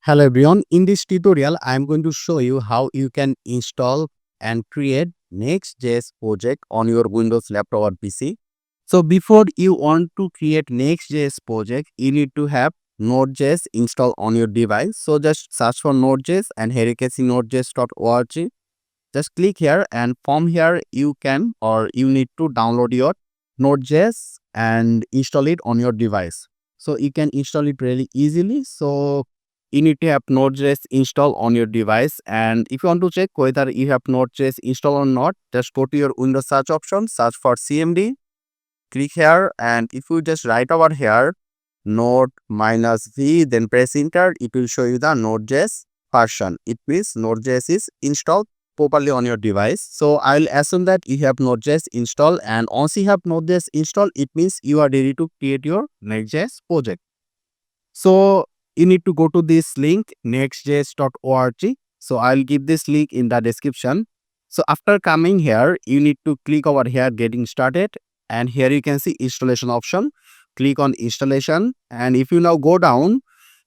Hello everyone, in this tutorial I am going to show you how you can install and create Next.js project on your Windows laptop or PC. So before you want to create Next.js project, you need to have Node.js installed on your device. So just search for Node.js and here you can see nodejs.org. Just click here and from here you can or you need to download your Node.js and install it on your device. So you can install it really easily. So you need to have Node.js installed on your device, and if you want to check whether you have Node.js installed or not, just go to your Windows search option, search for CMD, click here, and if you just write over here node -v, then press enter, it will show you the Node.js version. It means Node.js is installed properly on your device. So I'll assume that you have Node.js installed, and once you have Node.js installed, it means you are ready to create your Next.js project. So you need to go to this link nextjs.org. So I'll give this link in the description. So after coming here, you need to click over here getting started, and here you can see installation option. Click on installation, and if you now go down,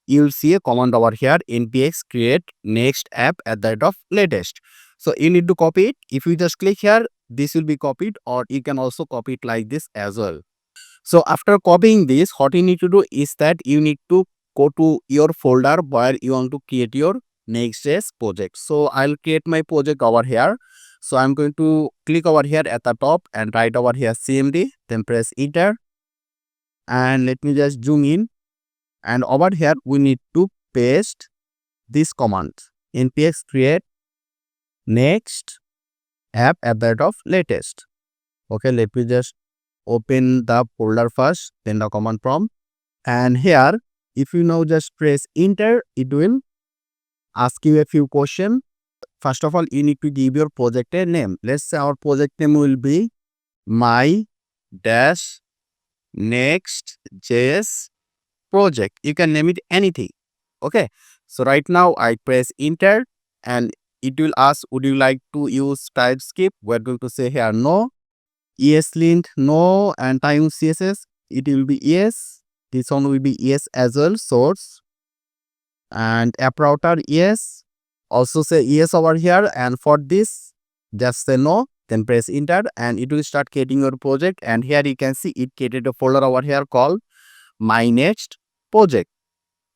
you'll see a command over here npx create next app at the rate of latest. So you need to copy it. If you just click here, this will be copied, or you can also copy it like this as well. So after copying this, what you need to do is that you need to go to your folder where you want to create your Next.js project. So I'll create my project over here. So I'm going to click over here at the top and write over here CMD, then press enter. And let me just zoom in. And over here, we need to paste this command npx create next app at the rate of latest. Okay, let me just open the folder first, then the command prompt, and here if you now just press enter, it will ask you a few questions. First of all, you need to give your project a name. Let's say our project name will be my dash next.js project. You can name it anything. Okay, so right now I press enter and it will ask, would you like to use TypeScript? We're going to say here no. ESLint no, and time CSS it will be yes. This one will be yes as well. Source and app router yes. Also say yes over here, and for this just say no, then press enter and it will start creating your project. And here you can see it created a folder over here called my next project.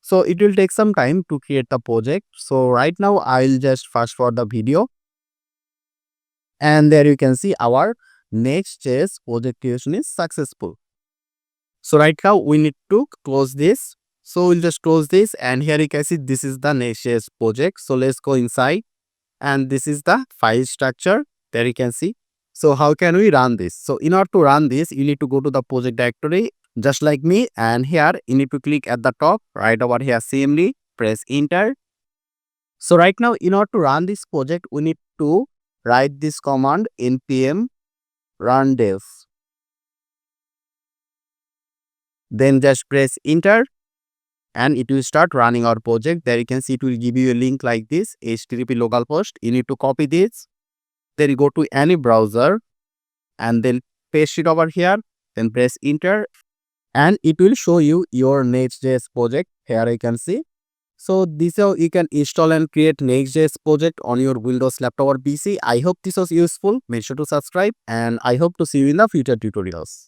So it will take some time to create the project. So right now I'll just fast forward the video, and there you can see our Next.js project creation is successful. So right now we need to close this. So we'll just close this, and here you can see this is the Next.js project. So let's go inside, and this is the file structure. There you can see. So how can we run this? So in order to run this, you need to go to the project directory just like me, and here you need to click at the top right over here CMD, press enter. So right now in order to run this project, we need to write this command npm run dev, then just press enter and it will start running our project. There you can see it will give you a link like this, http localhost. You need to copy this, then you go to any browser and then paste it over here, then press enter and it will show you your Next.js project. Here you can see. So this is how you can install and create Next.js project on your Windows laptop or PC. I hope this was useful. Make sure to subscribe, and I hope to see you in the future tutorials.